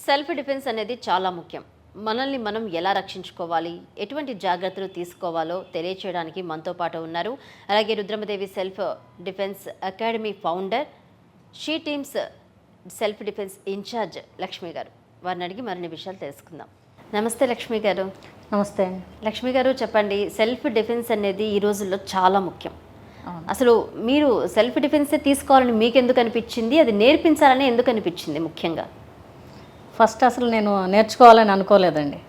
Self defence అనేది చాలా ముఖ్యం. మనల్ని మనం ఎలా రక్షించుకోవాలి, ఎటువంటి జాగ్రత్తలు తీసుకోవాలో తెలియచేయడానికి మనతో పాటు ఉన్నారు. అలాగే Rudramadevi self defence academy founder, she teams self defence in-charge Lakshmi garu. వారిని అడిగి మరిన్ని విషయాలు తెలుసుకుందాం. నమస్తే లక్ష్మి గారు. నమస్తే. లక్ష్మి గారు, చెప్పండి, సెల్ఫ్ డిఫెన్స్ అనేది ఈ రోజుల్లో చాలా ముఖ్యం. అసలు మీరు సెల్ఫ్ డిఫెన్సే తీసుకోవాలని మీకు ఎందుకు అనిపించింది, అది నేర్పించాలని ఎందుకు అనిపించింది ముఖ్యంగా? ఫస్ట్ అసలు నేను నేర్చుకోవాలని అనుకోలేదండి.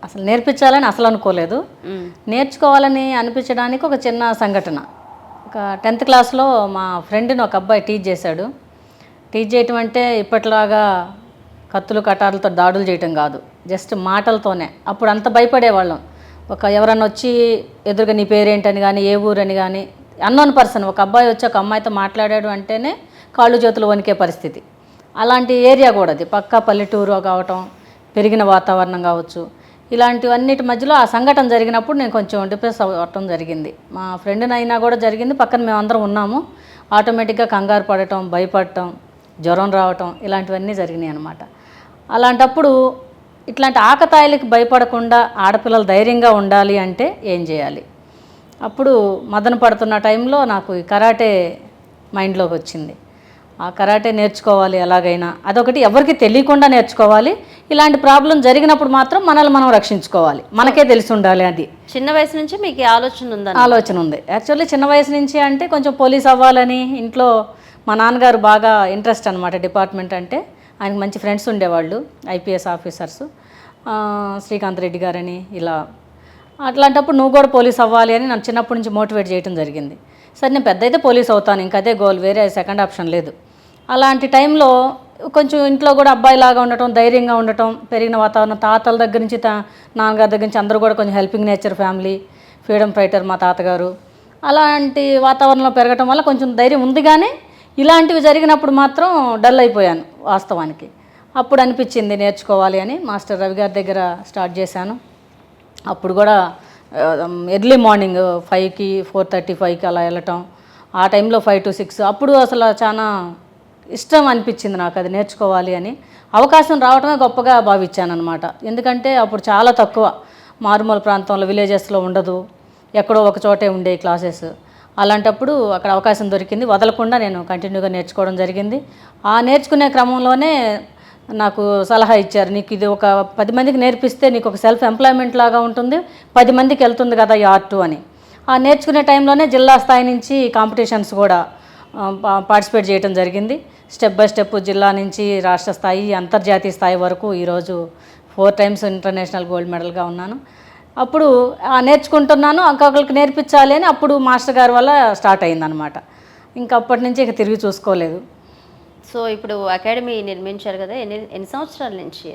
అసలు నేర్పించాలని అసలు అనుకోలేదు. నేర్చుకోవాలని అనిపించడానికి ఒక చిన్న సంఘటన. ఒక 10th క్లాస్లో మా ఫ్రెండ్ని ఒక అబ్బాయి టీచ్ చేశాడు. టీచ్ చేయటం అంటే ఇప్పట్లాగా కత్తులు కటార్లతో దాడులు చేయటం కాదు, జస్ట్ మాటలతోనే. అప్పుడు అంత భయపడేవాళ్ళం. ఎవరన్నా వచ్చి ఎదురుగా నీ పేరేంటని కానీ, ఏ ఊరని కానీ, అన్నోన్ పర్సన్ ఒక అబ్బాయి వచ్చి ఒక అమ్మాయితో మాట్లాడాడు అంటేనే కాళ్ళు చేతులు వణికే పరిస్థితి. అలాంటి ఏరియా కూడా అది, పక్కా పల్లెటూరు కావటం, పెరిగిన వాతావరణం కావచ్చు. ఇలాంటివన్నిటి మధ్యలో ఆ సంఘటన జరిగినప్పుడు నేను కొంచెం డిప్రెస్ అవ్వటం జరిగింది. మా ఫ్రెండ్ని అయినా కూడా జరిగింది, పక్కన మేమందరం ఉన్నాము. ఆటోమేటిక్గా కంగారు పడటం, భయపడటం, జ్వరం రావటం, ఇలాంటివన్నీ జరిగినాయి అన్నమాట. అలాంటప్పుడు ఇట్లాంటి ఆకతాయిలకి భయపడకుండా ఆడపిల్లలు ధైర్యంగా ఉండాలి అంటే ఏం చేయాలి? అప్పుడు మదన పడుతున్న టైంలో నాకు ఈ కరాటే మైండ్లోకి వచ్చింది. ఆ కరాటే నేర్చుకోవాలి ఎలాగైనా, అదొకటి ఎవరికి తెలియకుండా నేర్చుకోవాలి. ఇలాంటి ప్రాబ్లం జరిగినప్పుడు మాత్రం మనల్ని మనం రక్షించుకోవాలి, మనకే తెలిసి ఉండాలి. అది చిన్న వయసు నుంచి మీకు ఆలోచన ఉందా? ఆలోచన ఉంది. యాక్చువల్లీ చిన్న వయసు నుంచి అంటే కొంచెం పోలీస్ అవ్వాలని ఇంట్లో మా నాన్నగారు బాగా ఇంట్రెస్ట్ అనమాట. డిపార్ట్మెంట్ అంటే ఆయనకు మంచి ఫ్రెండ్స్ ఉండేవాళ్ళు, ఐపీఎస్ ఆఫీసర్స్, శ్రీకాంత్ రెడ్డి గారని. ఇలా అట్లాంటప్పుడు నువ్వు కూడా పోలీస్ అవ్వాలి అని నన్ను చిన్నప్పటి నుంచి మోటివేట్ చేయడం జరిగింది. సరే, నేను పెద్ద అయితే పోలీస్ అవుతాను, ఇంకా అదే గోల్, వేరే సెకండ్ ఆప్షన్ లేదు. అలాంటి టైంలో కొంచెం ఇంట్లో కూడా అబ్బాయిలాగా ఉండటం, ధైర్యంగా ఉండటం, పెరిగిన వాతావరణం, తాతల దగ్గర నుంచి నాన్నగారి దగ్గర నుంచి అందరూ కూడా కొంచెం helping nature family, freedom fighter మా తాతగారు. అలాంటి వాతావరణంలో పెరగటం వల్ల కొంచెం ధైర్యం ఉంది. కానీ ఇలాంటివి జరిగినప్పుడు మాత్రం డల్ అయిపోయాను వాస్తవానికి. అప్పుడు అనిపించింది నేర్చుకోవాలి అని. మాస్టర్ రవి గారి దగ్గర స్టార్ట్ చేశాను. అప్పుడు కూడా ఎర్లీ మార్నింగ్ 5కి 4:35కి అలా వెళ్ళటం, ఆ టైంలో 5 to 6. అప్పుడు అసలు చాలా ఇష్టం అనిపించింది నాకు అది నేర్చుకోవాలి అని. అవకాశం రావడమే గొప్పగా భావించాను అనమాట. ఎందుకంటే అప్పుడు చాలా తక్కువ, మారుమూల ప్రాంతంలో విలేజెస్లో ఉండదు, ఎక్కడో ఒక చోటే ఉండే క్లాసెస్. అలాంటప్పుడు అక్కడ అవకాశం దొరికింది, వదలకుండా నేను కంటిన్యూగా నేర్చుకోవడం జరిగింది. ఆ నేర్చుకునే క్రమంలోనే నాకు సలహా ఇచ్చారు, నీకు ఇది ఒక 10 మందికి నేర్పిస్తే నీకు ఒక సెల్ఫ్ ఎంప్లాయ్మెంట్ లాగా ఉంటుంది, 10 మందికి వెళ్తుంది కదా ఈ ఆర్టు అని. ఆ నేర్చుకునే టైంలోనే జిల్లా స్థాయి నుంచి కాంపిటీషన్స్ కూడా పార్టిసిపేట్ చేయడం జరిగింది. స్టెప్ బై స్టెప్ జిల్లా నుంచి రాష్ట్ర స్థాయి, అంతర్జాతీయ స్థాయి వరకు ఈరోజు 4 times ఇంటర్నేషనల్ గోల్డ్ మెడల్గా ఉన్నాను. అప్పుడు నేర్చుకుంటున్నాను, ఇంకొకరికి నేర్పించాలి అని అప్పుడు మాస్టర్ గారి వల్ల స్టార్ట్ అయిందనమాట. ఇంకా అప్పటి నుంచి ఇక తిరిగి చూసుకోలేదు. సో ఇప్పుడు అకాడమీ నిర్మించారు కదా, ఎన్ని సంవత్సరాల నుంచి?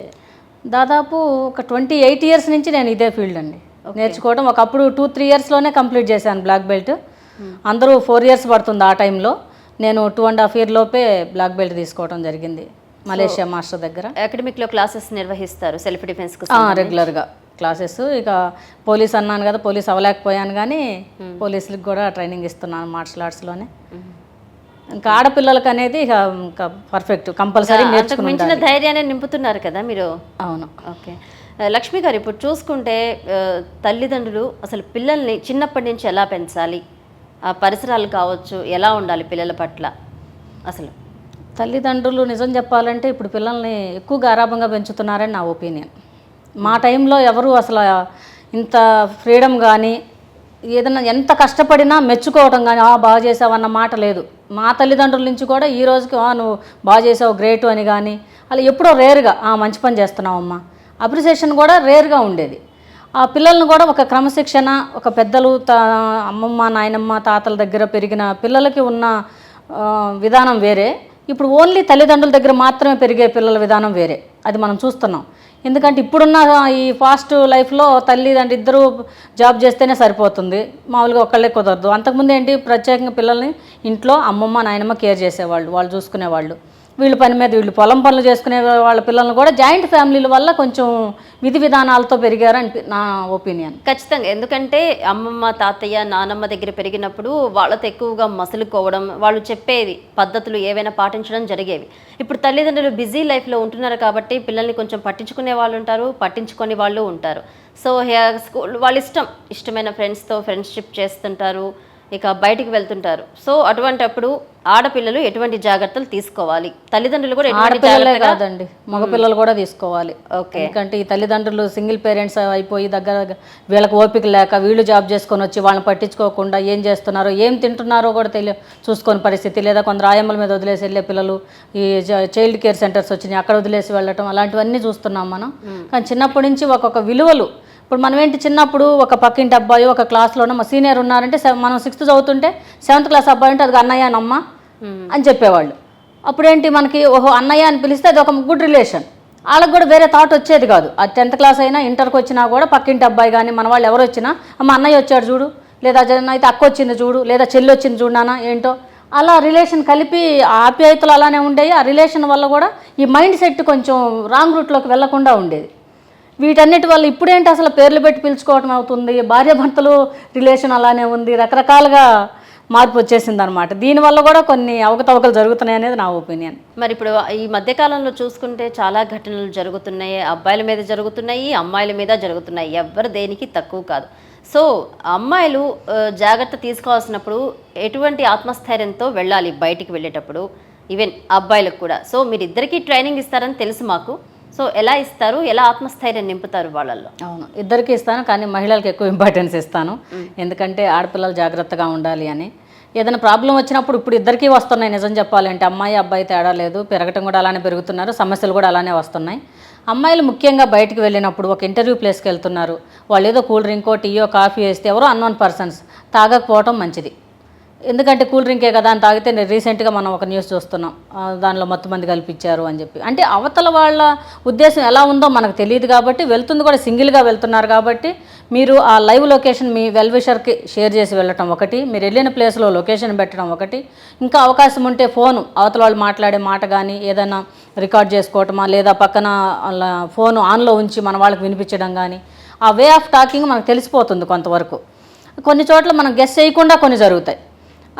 దాదాపు ఒక 28 years నుంచి నేను ఇదే ఫీల్డ్ అండి నేర్చుకోవడం. ఒకప్పుడు 2-3 yearsలోనే కంప్లీట్ చేశాను బ్లాక్ బెల్ట్. అందరూ 4 years పడుతుంది. ఆ టైంలో నేను 2.5 years లోపే బ్లాక్ బెల్ట్ తీసుకోవడం జరిగింది మలేషియా మాస్టర్ దగ్గర. అకాడమిక్లో క్లాసెస్ నిర్వహిస్తారు సెల్ఫ్ డిఫెన్స్కి రెగ్యులర్గా క్లాసెస్. ఇక పోలీస్ అన్నాను కదా, పోలీస్ అవ్వలేకపోయాను, కానీ పోలీసులకు కూడా ట్రైనింగ్ ఇస్తున్నాను మార్షల్ ఆర్ట్స్లోనే. ఇంకా ఆడపిల్లలకి అనేది ఇంకా పర్ఫెక్ట్, కంపల్సరీ మించిన ధైర్యాన్ని నింపుతున్నారు కదా మీరు. అవును. ఓకే లక్ష్మి గారు, ఇప్పుడు చూసుకుంటే తల్లిదండ్రులు అసలు పిల్లల్ని చిన్నప్పటి నుంచి ఎలా పెంచాలి, ఆ పరిసరాలు కావచ్చు, ఎలా ఉండాలి పిల్లల పట్ల? అసలు తల్లిదండ్రులు నిజం చెప్పాలంటే ఇప్పుడు పిల్లల్ని ఎక్కువగా గారాబంగా పెంచుతున్నారని నా ఒపీనియన్. మా టైంలో ఎవరు అసలు ఇంత ఫ్రీడమ్ కానీ, ఏదైనా ఎంత కష్టపడినా మెచ్చుకోవడం కానీ, బాగా చేసావు అన్న మాట లేదు. మా తల్లిదండ్రుల నుంచి కూడా ఈ రోజుకి నువ్వు బాగా చేసావు, గ్రేటు అని కానీ, అలా ఎప్పుడో రేర్గా మంచి పని చేస్తున్నావమ్మా, అప్రిసియేషన్ కూడా రేర్గా ఉండేది. ఆ పిల్లల్ని కూడా ఒక క్రమశిక్షణ, ఒక పెద్దలు అమ్మమ్మ నాయనమ్మ తాతల దగ్గర పెరిగిన పిల్లలకి ఉన్న విధానం వేరే. ఇప్పుడు ఓన్లీ తల్లిదండ్రుల దగ్గర మాత్రమే పెరిగే పిల్లల విధానం వేరే. అది మనం చూస్తున్నాం. ఎందుకంటే ఇప్పుడున్న ఈ ఫాస్ట్ లైఫ్లో తల్లిదండ్రులు ఇద్దరూ జాబ్ చేస్తేనే సరిపోతుంది, మామూలుగా ఒక్కళ్ళే కుదరదు. అంతకుముందు ఏంటి, ప్రత్యేకంగా పిల్లల్ని ఇంట్లో అమ్మమ్మ నాయనమ్మ కేర్ చేసేవాళ్ళు, వాళ్ళు చూసుకునేవాళ్ళు. వీళ్ళు పని మీద వీళ్ళు పొలం పనులు చేసుకునే వాళ్ళ పిల్లల్ని కూడా జాయింట్ ఫ్యామిలీల వల్ల కొంచెం విధి విధానాలతో పెరిగారని నా ఒపీనియన్. ఖచ్చితంగా. ఎందుకంటే అమ్మమ్మ, తాతయ్య, నానమ్మ దగ్గర పెరిగినప్పుడు వాళ్ళతో ఎక్కువగా మసులుకోవడం, వాళ్ళు చెప్పేది పద్ధతులు ఏవైనా పాటించడం జరిగేవి. ఇప్పుడు తల్లిదండ్రులు బిజీ లైఫ్లో ఉంటున్నారు కాబట్టి పిల్లల్ని కొంచెం పట్టించుకునే వాళ్ళు ఉంటారు, పట్టించుకొని వాళ్ళు ఉంటారు. సో స్కూల్ వాళ్ళ ఇష్టమైన ఫ్రెండ్స్తో ఫ్రెండ్షిప్ చేస్తుంటారు, ఇక బయటికి వెళ్తుంటారు. సో అటువంటప్పుడు ఆడపిల్లలు ఎటువంటి జాగ్రత్తలు తీసుకోవాలి, తల్లిదండ్రులు కూడా ఆడపిల్లలే కాదండి మగపిల్లలు కూడా తీసుకోవాలి. ఎందుకంటే ఈ తల్లిదండ్రులు సింగిల్ పేరెంట్స్ అయిపోయి దగ్గర వీళ్ళకి ఓపిక లేక వీళ్ళు జాబ్ చేసుకొని వచ్చి వాళ్ళని పట్టించుకోకుండా ఏం చేస్తున్నారో ఏం తింటున్నారో కూడా చూసుకొని పరిస్థితి, లేదా కొందరు ఆయమ్మల మీద వదిలేసి వెళ్ళే పిల్లలు, ఈ చైల్డ్ కేర్ సెంటర్స్ వచ్చినాయి అక్కడ వదిలేసి వెళ్ళటం, అలాంటివన్నీ చూస్తున్నాం మనం. కానీ చిన్నప్పటి నుంచి ఒక్కొక్క విలువలు, ఇప్పుడు మనం ఏంటి చిన్నప్పుడు ఒక పక్కింటి అబ్బాయి ఒక క్లాస్లోనే మా సీనియర్ ఉన్నారంటే మనం 6th చదువుతుంటే 7th క్లాస్ అబ్బాయి అంటే అది అన్నయ్య అమ్మ అని చెప్పేవాళ్ళు. అప్పుడేంటి మనకి ఓహో అన్నయ్య అని పిలిస్తే అది ఒక గుడ్ రిలేషన్. వాళ్ళకి కూడా వేరే థాట్ వచ్చేది కాదు. అది 10th క్లాస్ అయినా ఇంటర్కి వచ్చినా కూడా పక్కింటి అబ్బాయి కానీ మన వాళ్ళు ఎవరు వచ్చినా అమ్మ అన్నయ్య వచ్చాడు చూడు, లేదా అయితే అక్క వచ్చింది చూడు, లేదా చెల్లి వచ్చింది చూడు నాన్న ఏంటో, అలా రిలేషన్ కలిపి ఆప్యాయతలు అలానే ఉండేవి. ఆ రిలేషన్ వల్ల కూడా ఈ మైండ్ సెట్ కొంచెం రాంగ్ రూట్లోకి వెళ్లకుండా ఉండేది. వీటన్నిటి వల్ల ఇప్పుడేంటి అసలు పేర్లు పెట్టి పిలుచుకోవటం అవుతుంది, భార్యాభర్తలు రిలేషన్ అలానే ఉంది, రకరకాలుగా మార్పు వచ్చేసింది అనమాట. దీనివల్ల కూడా కొన్ని అవకతవకలు జరుగుతున్నాయి అనేది నా ఒపీనియన్. మరి ఇప్పుడు ఈ మధ్యకాలంలో చూసుకుంటే చాలా ఘటనలు జరుగుతున్నాయి, అబ్బాయిల మీద జరుగుతున్నాయి, అమ్మాయిల మీద జరుగుతున్నాయి, ఎవ్వరు దేనికి తక్కువ కాదు. సో అమ్మాయిలు జాగ్రత్త తీసుకోవాల్సినప్పుడు ఎటువంటి ఆత్మస్థైర్యంతో వెళ్ళాలి బయటికి వెళ్ళేటప్పుడు, ఈవెన్ అబ్బాయిలకు కూడా. సో మీరు ఇద్దరికీ ట్రైనింగ్ ఇస్తారని తెలుసు మాకు. సో ఎలా ఇస్తారు, ఎలా ఆత్మస్థైర్యం నింపుతారు వాళ్ళల్లో? అవును, ఇద్దరికి ఇస్తాను, కానీ మహిళలకు ఎక్కువ ఇంపార్టెన్స్ ఇస్తాను. ఎందుకంటే ఆడపిల్లలు జాగ్రత్తగా ఉండాలి అని. ఏదైనా ప్రాబ్లం వచ్చినప్పుడు ఇప్పుడు ఇద్దరికీ వస్తున్నాయి. నిజం చెప్పాలంటే అమ్మాయి అబ్బాయి తేడా లేదు, పెరగటం కూడా అలానే పెరుగుతున్నారు, సమస్యలు కూడా అలానే వస్తున్నాయి. అమ్మాయిలు ముఖ్యంగా బయటికి వెళ్ళినప్పుడు ఒక ఇంటర్వ్యూ ప్లేస్కి వెళ్తున్నారు, వాళ్ళు ఏదో కూల్ డ్రింకో టీయో కాఫీ వేస్తే ఎవరో అన్నోన్ పర్సన్స్ తాగకపోవటం మంచిది. ఎందుకంటే కూల్ డ్రింకే కదా అని తాగితే రీసెంట్గా మనం ఒక న్యూస్ చూస్తున్నాం, దానిలో మొత్తం మంది కల్పించారు అని చెప్పి. అంటే అవతల వాళ్ళ ఉద్దేశం ఎలా ఉందో మనకు తెలియదు కాబట్టి, వెళ్తుంది కూడా సింగిల్గా వెళ్తున్నారు కాబట్టి మీరు ఆ లైవ్ లొకేషన్ మీ వెల్విషర్కి షేర్ చేసి వెళ్ళటం ఒకటి, మీరు వెళ్ళిన ప్లేస్లో లొకేషన్ పెట్టడం ఒకటి, ఇంకా అవకాశం ఉంటే ఫోను అవతల వాళ్ళు మాట్లాడే మాట కానీ ఏదైనా రికార్డ్ చేసుకోవటమా, లేదా పక్కన ఫోను ఆన్లో ఉంచి మన వాళ్ళకి వినిపించడం కానీ, ఆ వే ఆఫ్ టాకింగ్ మనకు తెలిసిపోతుంది కొంతవరకు. కొన్ని చోట్ల మనం గెస్ చేయకుండా కొన్ని జరుగుతాయి.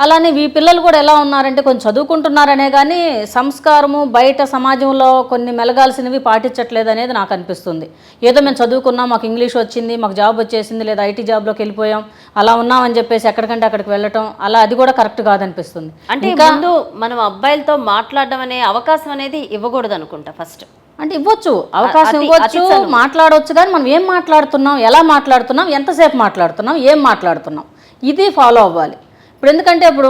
అలానే ఈ పిల్లలు కూడా ఎలా ఉన్నారంటే కొంచెం చదువుకుంటున్నారనే కానీ సంస్కారము బయట సమాజంలో కొన్ని మెలగాల్సినవి పాటించట్లేదు అనేది నాకు అనిపిస్తుంది. ఏదో మేము చదువుకున్నాం, మాకు ఇంగ్లీష్ వచ్చింది, మాకు జాబ్ వచ్చేసింది, లేదా ఐటీ జాబ్లోకి వెళ్ళిపోయాం, అలా ఉన్నామని చెప్పేసి ఎక్కడికంటే అక్కడికి వెళ్ళటం, అలా అది కూడా కరెక్ట్ కాదనిపిస్తుంది. అంటే ముందు మనం అబ్బాయిలతో మాట్లాడడం అనే అవకాశం అనేది ఇవ్వకూడదు అనుకుంటా ఫస్ట్. అంటే ఇవ్వచ్చు, అవకాశం ఇవ్వచ్చు, మాట్లాడవచ్చు, కానీ మనం ఏం మాట్లాడుతున్నాం, ఎలా మాట్లాడుతున్నాం, ఎంతసేపు మాట్లాడుతున్నాం, ఏం మాట్లాడుతున్నాం, ఇది ఫాలో అవ్వాలి. ఇప్పుడు ఎందుకంటే ఇప్పుడు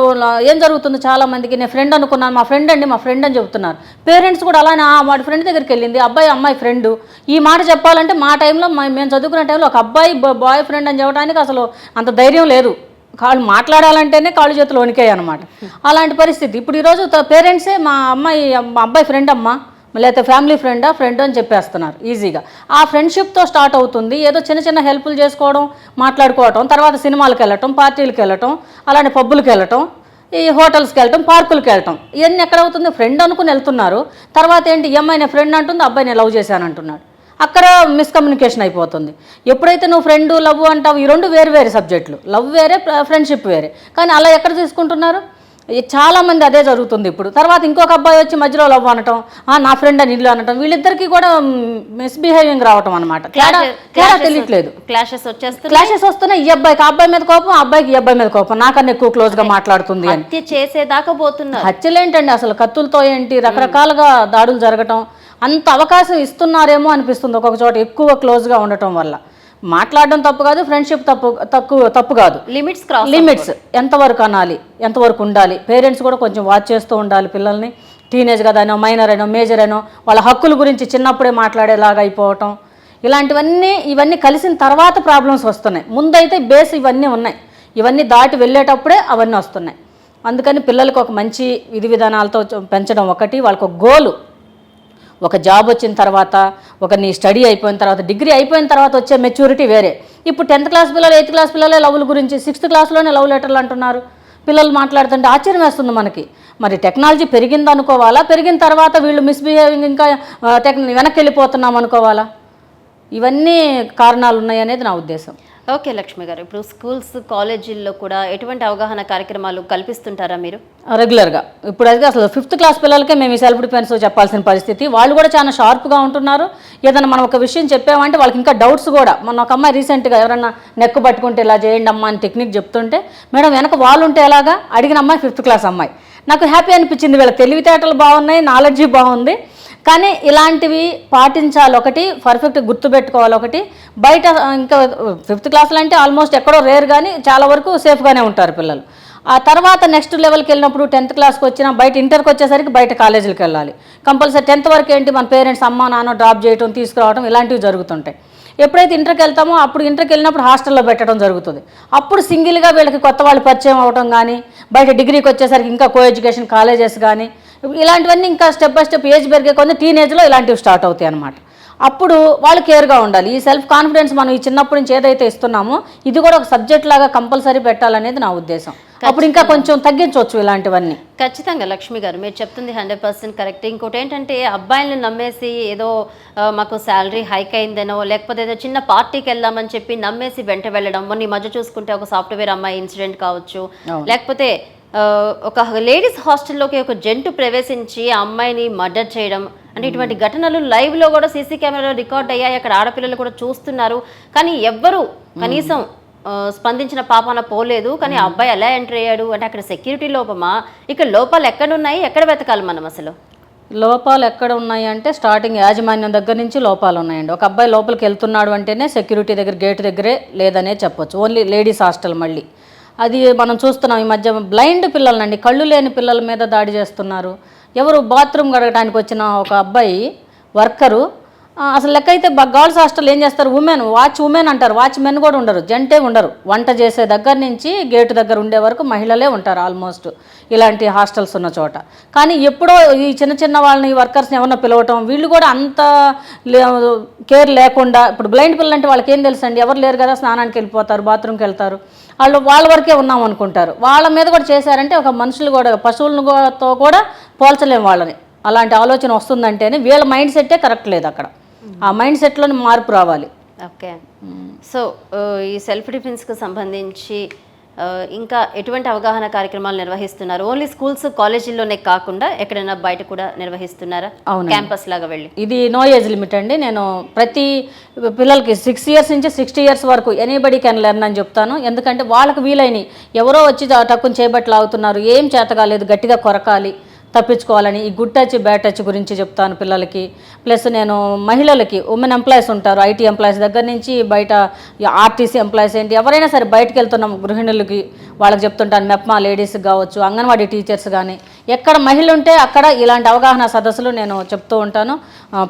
ఏం జరుగుతుంది, చాలామందికి నేను ఫ్రెండ్ అనుకున్నాను, మా ఫ్రెండ్ అని చెప్తున్నారు. పేరెంట్స్ కూడా అలానే వాడి ఫ్రెండ్ దగ్గరికి వెళ్ళింది, అబ్బాయి అమ్మాయి ఫ్రెండ్. ఈ మాట చెప్పాలంటే మా టైంలో మేము చదువుకునే టైంలో ఒక అబ్బాయి బాయ్ ఫ్రెండ్ అని చెప్పడానికి అసలు అంత ధైర్యం లేదు. కాళ్ళు మాట్లాడాలంటేనే కాళ్ళు చేతులు వణికాయి అనమాట. అలాంటి పరిస్థితి. ఇప్పుడు ఈరోజు పేరెంట్సే మా అబ్బాయి ఫ్రెండ్ అమ్మ, లేకపోతే ఫ్యామిలీ ఫ్రెండ్ అని చెప్పేస్తున్నారు ఈజీగా. ఆ ఫ్రెండ్షిప్తో స్టార్ట్ అవుతుంది. ఏదో చిన్న చిన్న హెల్ప్లు చేసుకోవడం, మాట్లాడుకోవటం, తర్వాత సినిమాలకు వెళ్ళటం, పార్టీలకు వెళ్ళటం, అలానే పబ్బులకు వెళ్ళటం, ఈ హోటల్స్కి వెళ్ళటం, పార్కులకు వెళ్ళటం, ఇవన్నీ ఎక్కడవుతుంది, ఫ్రెండ్ అనుకుని వెళ్తున్నారు. తర్వాత ఏంటి, ఈ అమ్మాయి నేను ఫ్రెండ్ అంటుంది, అబ్బాయి నేను లవ్ చేశాను అంటున్నాడు. అక్కడ మిస్కమ్యూనికేషన్ అయిపోతుంది. ఎప్పుడైతే నువ్వు ఫ్రెండ్ లవ్ అంటావు, ఈ రెండు వేరు వేరే సబ్జెక్టులు, లవ్ వేరే ఫ్రెండ్షిప్ వేరే. కానీ అలా ఎక్కడ తీసుకుంటున్నారు, చాలామంది అదే జరుగుతుంది ఇప్పుడు. తర్వాత ఇంకొక అబ్బాయి వచ్చి మధ్యలో లవ్ అనటం, నా ఫ్రెండ్ అని ఇల్లు అనటం, వీళ్ళిద్దరికీ కూడా మిస్బిహేవింగ్ రావటం అనమాట. తేడా తెలియట్లేదు, క్లాషెస్ వస్తున్నాయి. ఈ అబ్బాయికి ఆ అబ్బాయి మీద కోపం, ఆ అబ్బాయికి ఈ అబ్బాయి మీద కోపం, నాకన్నా ఎక్కువ క్లోజ్గా మాట్లాడుతుంది అని హత్య చేసేదాకా పోతున్నారు. హత్యలేంటండి అసలు, కత్తులతో ఏంటి రకరకాలుగా దాడులు జరగటం. అంత అవకాశం ఇస్తున్నారేమో అనిపిస్తుంది ఒక్కొక్క చోట ఎక్కువ క్లోజ్గా ఉండటం వల్ల. మాట్లాడడం తప్పు కాదు, ఫ్రెండ్షిప్ తప్పు కాదు, లిమిట్స్ ఎంతవరకు అనాలి, ఎంతవరకు ఉండాలి. పేరెంట్స్ కూడా కొంచెం వాచ్ చేస్తూ ఉండాలి పిల్లల్ని. టీనేజ్ కదా అనో, మైనర్ అనో, మేజర్ అనో, వాళ్ళ హక్కుల గురించి చిన్నప్పుడే మాట్లాడేలాగా అయిపోవటం, ఇవన్నీ కలిసిన తర్వాత ప్రాబ్లమ్స్ వస్తున్నాయి. ముందైతే బేస్ ఇవన్నీ ఉన్నాయి, ఇవన్నీ దాటి వెళ్ళేటప్పుడే అవన్నీ వస్తున్నాయి. అందుకని పిల్లలకు ఒక మంచి విధి విధానాలతో పెంచడం ఒకటి, వాళ్ళకు ఒక గోలు, ఒక జాబ్ వచ్చిన తర్వాత, ఒక నీ స్టడీ అయిపోయిన తర్వాత, డిగ్రీ అయిపోయిన తర్వాత వచ్చే మెచ్యూరిటీ వేరే. ఇప్పుడు 10th క్లాస్ పిల్లలు, 8th క్లాస్ పిల్లలే లవ్ల గురించి, 6th క్లాస్లోనే లవ్ లెటర్లు అంటున్నారు. పిల్లలు మాట్లాడుతుంటే ఆశ్చర్యం వేస్తుంది మనకి. మరి టెక్నాలజీ పెరిగింది అనుకోవాలా, పెరిగిన తర్వాత వీళ్ళు మిస్బిహేవింగ్ ఇంకా వెనక్కి వెళ్ళిపోతున్నాం అనుకోవాలా? ఇవన్నీ కారణాలు ఉన్నాయి అనేది నా ఉద్దేశం. ఓకే లక్ష్మి గారు, ఇప్పుడు స్కూల్స్ కాలేజీల్లో కూడా ఎటువంటి అవగాహన కార్యక్రమాలు కల్పిస్తుంటారా మీరు? రెగ్యులర్గా ఇప్పుడు అయితే అసలు 5th క్లాస్ పిల్లలకే మేము ఈ సెల్ఫ్ డిఫెన్స్ చెప్పాల్సిన పరిస్థితి. వాళ్ళు కూడా చాలా షార్ప్గా ఉంటున్నారు. ఏదైనా మనం ఒక విషయం చెప్పామంటే వాళ్ళకి ఇంకా డౌట్స్ కూడా. మన ఒక అమ్మాయి రీసెంట్గా ఎవరన్నా నెక్ పట్టుకుంటే ఇలా చేయండి అమ్మా అని టెక్నిక్ చెప్తుంటే, మేడం వెనక వాళ్ళు ఉంటే ఎలాగా అడిగిన అమ్మాయి 5th క్లాస్ అమ్మాయి. నాకు హ్యాపీ అనిపించింది, వీళ్ళ తెలివితేటలు బాగున్నాయి, నాలెడ్జీ బాగుంది. కానీ ఇలాంటివి పాటించాలి, ఒకటి పర్ఫెక్ట్ గుర్తుపెట్టుకోవాలి. ఒకటి బయట ఇంకా 5th క్లాస్లో అంటే ఆల్మోస్ట్ ఎక్కడో రేర్, కానీ చాలా వరకు సేఫ్గానే ఉంటారు పిల్లలు. ఆ తర్వాత నెక్స్ట్ లెవెల్కి వెళ్ళినప్పుడు 10th క్లాస్కి వచ్చినా బయట ఇంటర్కి వచ్చేసరికి బయట కాలేజీలకు వెళ్ళాలి. కంపల్సరీ 10th వరకు ఏంటి మన పేరెంట్స్ అమ్మ నాన్న డ్రాప్ చేయడం తీసుకురావడం ఇలాంటివి జరుగుతుంటాయి. ఎప్పుడైతే ఇంటర్కి వెళ్తామో అప్పుడు ఇంటర్కి వెళ్ళినప్పుడు హాస్టల్లో పెట్టడం జరుగుతుంది. అప్పుడు సింగిల్గా వీళ్ళకి కొత్త వాళ్ళు పరిచయం అవ్వడం కానీ, బయట డిగ్రీకి వచ్చేసరికి ఇంకా కో ఎడ్యుకేషన్ కాలేజెస్ కానీ ఇలాంటివన్నీ ఇంకా స్టెప్ బై స్టెప్ ఏజ్ పెరిగే కొన్ని టీనేజ్లో ఇలాంటివి స్టార్ట్ అవుతాయి అన్నమాట. అప్పుడు వాళ్ళు కేర్గా ఉండాలి. ఈ సెల్ఫ్ కాన్ఫిడెన్స్ మనం ఈ చిన్నప్పటి నుంచి ఏదైతే ఇస్తున్నామో ఇది కూడా ఒక సబ్జెక్ట్ లాగా కంపల్సరీ పెట్టాలనేది నా ఉద్దేశం. అప్పుడు ఇంకా కొంచెం తగ్గించవచ్చు ఇలాంటివన్నీ. ఖచ్చితంగా లక్ష్మి గారు మీరు చెప్తుంది 100% కరెక్ట్. ఇంకోటి ఏంటంటే అబ్బాయిలను నమ్మేసి ఏదో మాకు శాలరీ హైక్ అయిందనో, లేకపోతే ఏదో చిన్న పార్టీకి వెళ్దామని చెప్పి నమ్మేసి వెంట వెళ్ళడం. మొన్న ఈ మధ్య చూసుకుంటే ఒక సాఫ్ట్వేర్ అమ్మాయి ఇన్సిడెంట్ కావచ్చు, లేకపోతే ఒక లేడీస్ హాస్టల్లోకి ఒక జంటు ప్రవేశించి ఆ అమ్మాయిని మర్డర్ చేయడం. అంటే ఇటువంటి ఘటనలు లైవ్లో కూడా సీసీ కెమెరాలో రికార్డ్ అయ్యాయి. అక్కడ ఆడపిల్లలు కూడా చూస్తున్నారు. కానీ ఎవ్వరూ కనీసం స్పందించిన పాపాన పోలేదు. కానీ ఆ అబ్బాయి ఎలా ఎంటర్ అయ్యాడు అంటే అక్కడ సెక్యూరిటీ లోపమా, ఇక్కడ లోపాలు ఎక్కడున్నాయి, ఎక్కడ వెతకాలి మనం అసలు? లోపాలు ఎక్కడ ఉన్నాయి అంటే స్టార్టింగ్ యాజమాన్యం దగ్గర నుంచి లోపాలు ఉన్నాయండి. ఒక అబ్బాయి లోపలికి వెళ్తున్నాడు అంటేనే సెక్యూరిటీ దగ్గర గేట్ దగ్గరే లేదనే చెప్పొచ్చు. Only ladies hostel. మళ్ళీ అది మనం చూస్తున్నాం ఈ మధ్య బ్లైండ్ పిల్లలనండి, కళ్ళు లేని పిల్లల మీద దాడి చేస్తున్నారు. ఎవరు బాత్రూమ్ గడగడానికి వచ్చిన ఒక అబ్బాయి వర్కరు, అసలు లెక్క అయితే గర్ల్స్ హాస్టల్ ఏం చేస్తారు, వాచ్ ఉమెన్ అంటారు, వాచ్మెన్ కూడా ఉండరు, జంటే ఉండరు. వంట చేసే దగ్గర నుంచి గేటు దగ్గర ఉండే వరకు మహిళలే ఉంటారు ఆల్మోస్ట్ ఇలాంటి హాస్టల్స్ ఉన్న చోట. కానీ ఎప్పుడో ఈ చిన్న చిన్న వాళ్ళని వర్కర్స్ని ఎవరన్నా పిలవటం, వీళ్ళు కూడా అంత కేర్ లేకుండా. ఇప్పుడు బ్లైండ్ పిల్లలు అంటే వాళ్ళకి ఏం తెలుసు అండి, ఎవరు లేరు కదా, స్నానానికి వెళ్ళిపోతారు, బాత్రూమ్కి వెళ్తారు, వాళ్ళ వరకే ఉన్నాం అనుకుంటారు. వాళ్ళ మీద కూడా చేశారంటే ఒక మనుషులు కూడా పశువులతో కూడా పోల్చలేము వాళ్ళని. అలాంటి ఆలోచన వస్తుందంటేనే వీళ్ళ మైండ్ సెట్టే కరెక్ట్ లేదు అక్కడ. ఆ మైండ్ సెట్లోని మార్పు రావాలి. ఓకే, సో ఈ సెల్ఫ్ డిఫెన్స్కి సంబంధించి ఇంకా ఎటువంటి అవగాహన కార్యక్రమాలు నిర్వహిస్తున్నారు? ఓన్లీ స్కూల్స్ కాలేజీల్లోనే కాకుండా ఎక్కడైనా బయట కూడా నిర్వహిస్తున్నారా? అవును, క్యాంపస్ లాగా వెళ్ళి. ఇది నో ఏజ్ లిమిట్ అండి. నేను ప్రతి పిల్లలకి 6 years నుంచి 60 years వరకు ఎనీబడి కెన్ లెర్న్ అని చెప్తాను. ఎందుకంటే వాళ్ళకి వీలైన ఎవరో వచ్చి టక్కుని చేపట్లు లాగుతున్నారు, ఏం చేత కాలేదు, గట్టిగా కొరకాలి, తప్పించుకోవాలని ఈ గుడ్ టచ్ బ్యాడ్ టచ్ గురించి చెప్తాను పిల్లలకి. ప్లస్ నేను మహిళలకి ఉమెన్ ఎంప్లాయీస్ ఉంటారు, ఐటీ ఎంప్లాయీస్ దగ్గర నుంచి బయట ఆర్టీసీ ఎంప్లాయీస్ ఏంటి ఎవరైనా సరే బయటకు వెళ్తున్నాం గృహిణులకి వాళ్ళకి చెప్తుంటాను. మెప్మా లేడీస్కి కావచ్చు, అంగన్వాడీ టీచర్స్ కానీ ఎక్కడ మహిళ ఉంటే అక్కడ ఇలాంటి అవగాహన సదస్సులు నేను చెప్తూ ఉంటాను.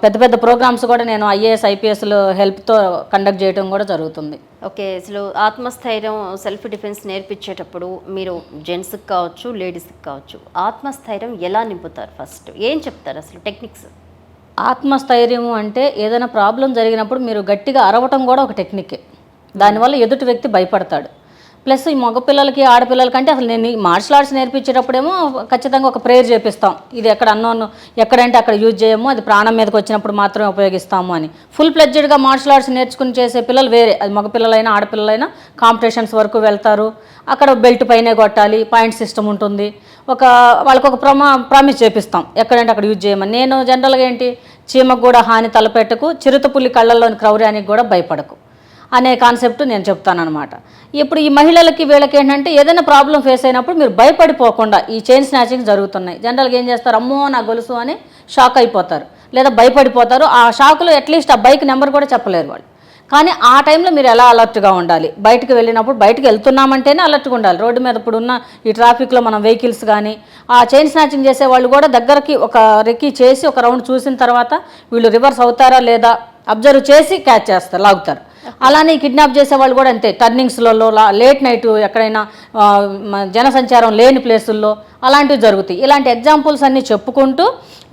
పెద్ద పెద్ద ప్రోగ్రామ్స్ కూడా నేను IAS IPSలు హెల్ప్తో కండక్ట్ చేయడం కూడా జరుగుతుంది. ఓకే, అసలు ఆత్మస్థైర్యం సెల్ఫ్ డిఫెన్స్ నేర్పించేటప్పుడు మీరు జెంట్స్కి కావచ్చు లేడీస్కి కావచ్చు ఆత్మస్థైర్యం ఎలా నింపుతారు? ఫస్ట్ ఏం చెప్తారు అసలు టెక్నిక్స్? ఆత్మస్థైర్యం అంటే ఏదైనా ప్రాబ్లం జరిగినప్పుడు మీరు గట్టిగా అరవటం కూడా ఒక టెక్నికే. దానివల్ల ఎదుటి వ్యక్తి భయపడతాడు. ప్లస్ ఈ మగపిల్లలకి ఆడపిల్లలకంటే అసలు నేను ఈ మార్షల్ ఆర్ట్స్ నేర్పించేటప్పుడేమో ఖచ్చితంగా ఒక ప్రేయర్ చేపిస్తాం. ఇది ఎక్కడ అన్నోన్ ఎక్కడంటే అక్కడ యూజ్ చేయము, అది ప్రాణం మీదకి వచ్చినప్పుడు మాత్రమే ఉపయోగిస్తాము అని. ఫుల్ ప్లెడ్జెడ్గా మార్షల్ ఆర్ట్స్ నేర్చుకుని చేసే పిల్లలు వేరే, అది మగపిల్లలైనా ఆడపిల్లలైనా కాంపిటీషన్స్ వరకు వెళ్తారు. అక్కడ బెల్ట్ పైనే కొట్టాలి, పాయింట్ సిస్టమ్ ఉంటుంది. వాళ్ళకు ఒక ప్రామిస్ చేపిస్తాం ఎక్కడంటే అక్కడ యూజ్ చేయమని. నేను జనరల్గా ఏంటి, చీమకు కూడా హాని తలపెట్టకు, చిరుతపుల్లి కళ్ళల్లోని క్రౌర్యానికి కూడా భయపడకు అనే కాన్సెప్ట్ నేను చెప్తానమాట. ఇప్పుడు ఈ మహిళలకి వీళ్ళకి ఏంటంటే ఏదైనా ప్రాబ్లం ఫేస్ అయినప్పుడు మీరు భయపడిపోకుండా, ఈ చైన్ స్నాచింగ్ జరుగుతున్నాయి, జనరల్గా ఏం చేస్తారు, అమ్మో నా గొలుసు అని షాక్ అయిపోతారు లేదా భయపడిపోతారు. ఆ షాక్లో అట్లీస్ట్ ఆ బైక్ నెంబర్ కూడా చెప్పలేరు వాళ్ళు. కానీ ఆ టైంలో మీరు ఎలా అలర్ట్గా ఉండాలి, బయటకు వెళ్ళినప్పుడు బయటకు వెళ్తున్నామంటేనే అలర్ట్గా ఉండాలి. రోడ్డు మీద ఇప్పుడున్న ఈ ట్రాఫిక్లో మనం వెహికల్స్ కానీ ఆ చైన్ స్నాచింగ్ చేసే వాళ్ళు కూడా దగ్గరికి ఒక రెక్కి చేసి ఒక రౌండ్ చూసిన తర్వాత వీళ్ళు రివర్స్ అవుతారా లేదా అబ్జర్వ్ చేసి క్యాచ్ చేస్తారు, లాగుతారు. అలానే కిడ్నాప్ చేసే వాళ్ళు కూడా అంతే, టర్నింగ్స్లలో లేట్ నైట్ ఎక్కడైనా జనసంచారం లేని ప్లేసుల్లో అలాంటివి జరుగుతాయి. ఇలాంటి ఎగ్జాంపుల్స్ అన్నీ చెప్పుకుంటూ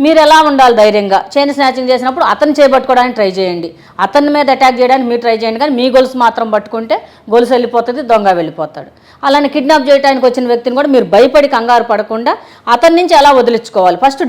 మీరు ఎలా ఉండాలి ధైర్యంగా. చైన్ స్నాచింగ్ చేసినప్పుడు అతను చేపట్టుకోవడానికి ట్రై చేయండి, అతని మీద అటాక్ చేయడానికి మీరు ట్రై చేయండి, కానీ మీ గొలుసు మాత్రం పట్టుకుంటే గొలుసు వెళ్ళిపోతుంది, దొంగ వెళ్ళిపోతాడు. అలానే కిడ్నాప్ చేయడానికి వచ్చిన వ్యక్తిని కూడా మీరు భయపడి కంగారు పడకుండా అతని నుంచి ఎలా వదిలించుకోవాలి. First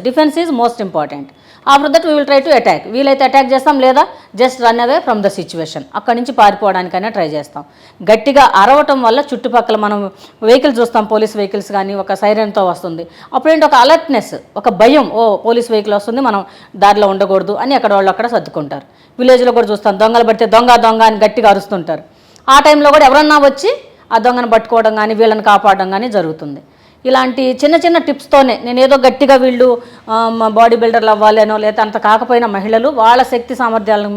defence is most important. After that we will try to attack. వీలైతే అటాక్ చేస్తాం, లేదా just run away from the situation, అక్కడి నుంచి పారిపోవడానికైనా ట్రై చేస్తాం. గట్టిగా అరవటం వల్ల చుట్టుపక్కల మనం వెహికల్ చూస్తాం, పోలీస్ వెహికల్స్ కానీ ఒక సైరన్తో వస్తుంది, అప్పుడేంటి ఒక అలర్ట్నెస్, ఒక భయం, ఓ పోలీస్ వెహికల్ వస్తుంది మనం దారిలో ఉండకూడదు అని అక్కడ వాళ్ళు అక్కడ సర్దుకుంటారు. విలేజ్లో కూడా చూస్తాం, దొంగలు పడితే దొంగ దొంగ అని గట్టిగా అరుస్తుంటారు. ఆ టైంలో కూడా ఎవరన్నా వచ్చి ఆ దొంగను పట్టుకోవడం కానీ వీళ్ళని కాపాడడం కానీ జరుగుతుంది. ఇలాంటి చిన్న చిన్న టిప్స్తోనే నేను ఏదో గట్టిగా వీళ్ళు బాడీ బిల్డర్లు అవ్వాలేనో, లేదా అంత కాకపోయినా మహిళలు వాళ్ళ శక్తి సామర్థ్యాలను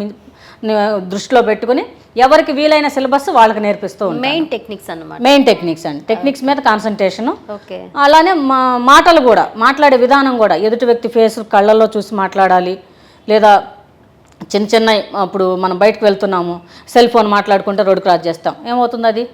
దృష్టిలో పెట్టుకుని ఎవరికి వీలైన సిలబస్ వాళ్ళకి నేర్పిస్తూ ఉంటాను. మెయిన్ టెక్నిక్స్ అన్నమాట. మెయిన్ టెక్నిక్స్ అండి, టెక్నిక్స్ మీద కాన్సన్ట్రేషను. ఓకే. అలానే మాటలు కూడా, మాట్లాడే విధానం కూడా ఎదుటి వ్యక్తి ఫేస్ కళ్ళల్లో చూసి మాట్లాడాలి. లేదా చిన్న చిన్న అప్పుడు మనం బయటకు వెళ్తున్నాము, సెల్ ఫోన్ మాట్లాడుకుంటే రోడ్డు క్రాస్ చేస్తాం, ఏమవుతుంది, అది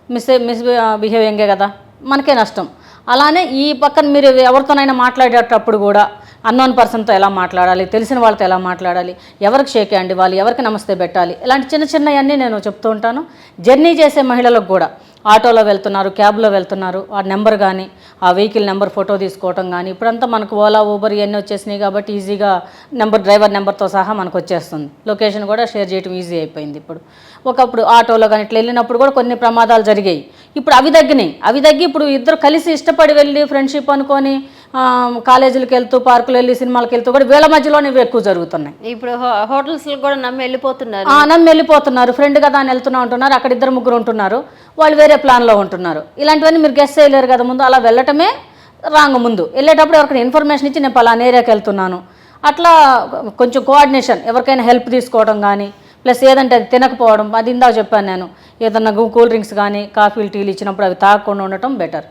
మిస్ బిహేవింగే కదా, మనకే నష్టం. అలానే ఈ పక్కన మీరు ఎవరితోనైనా మాట్లాడేటప్పుడు కూడా అన్నోన్ పర్సన్తో ఎలా మాట్లాడాలి, తెలిసిన వాళ్ళతో ఎలా మాట్లాడాలి, ఎవరికి షేక్ హ్యాండ్ ఇవ్వాలి, ఎవరికి నమస్తే పెట్టాలి, ఇలాంటి చిన్న చిన్నవన్నీ నేను చెప్తూ ఉంటాను. జర్నీ చేసే మహిళలకు కూడా ఆటోలో వెళ్తున్నారు, క్యాబ్లో వెళ్తున్నారు, ఆ నెంబర్ కానీ ఆ వెహికల్ నెంబర్ ఫోటో తీసుకోవటం కానీ, ఇప్పుడంతా మనకు ఓలా ఊబర్ ఇవన్నీ వచ్చేసినాయి కాబట్టి ఈజీగా డ్రైవర్ నెంబర్తో సహా మనకు వచ్చేస్తుంది. లొకేషన్ కూడా షేర్ చేయడం ఈజీ అయిపోయింది. ఇప్పుడు ఒకప్పుడు ఆటోలో కానీ ఇట్లా వెళ్ళినప్పుడు కూడా కొన్ని ప్రమాదాలు జరిగాయి. ఇప్పుడు అవి తగ్గి ఇప్పుడు ఇద్దరు కలిసి ఇష్టపడి వెళ్ళి ఫ్రెండ్షిప్ అనుకొని కాలేజీలకు వెళ్తూ, పార్కులు వెళ్ళి, సినిమాలకు వెళ్తూ కూడా వీళ్ళ మధ్యలోనే ఇవి ఎక్కువ జరుగుతున్నాయి. ఇప్పుడు హోటల్స్ కూడా నమ్మి వెళ్ళిపోతున్నారు. ఫ్రెండ్ కదా అని వెళ్తున్నా ఉంటున్నారు, అక్కడ ఇద్దరు ముగ్గురు ఉంటున్నారు, వాళ్ళు వేరే ప్లాన్లో ఉంటున్నారు. ఇలాంటివన్నీ మీరు గెస్ చేయలేరు కదా ముందు. అలా వెళ్ళటమే రాంగ్. ముందు వెళ్ళేటప్పుడు ఎవరికైనా ఇన్ఫర్మేషన్ ఇచ్చి నేను పలానా ఏరియాకి వెళ్తున్నాను, అట్లా కొంచెం కోఆర్డినేషన్, ఎవరికైనా హెల్ప్ తీసుకోవడం కానీ, ప్లస్ ఏదంటే అది తినకపోవడం, అది ఇందాక చెప్పాను నేను, ఏదన్నా కూల్ డ్రింక్స్ కానీ కాఫీలు టీలు ఇచ్చినప్పుడు అవి తాగకుండా ఉండటం బెటర్.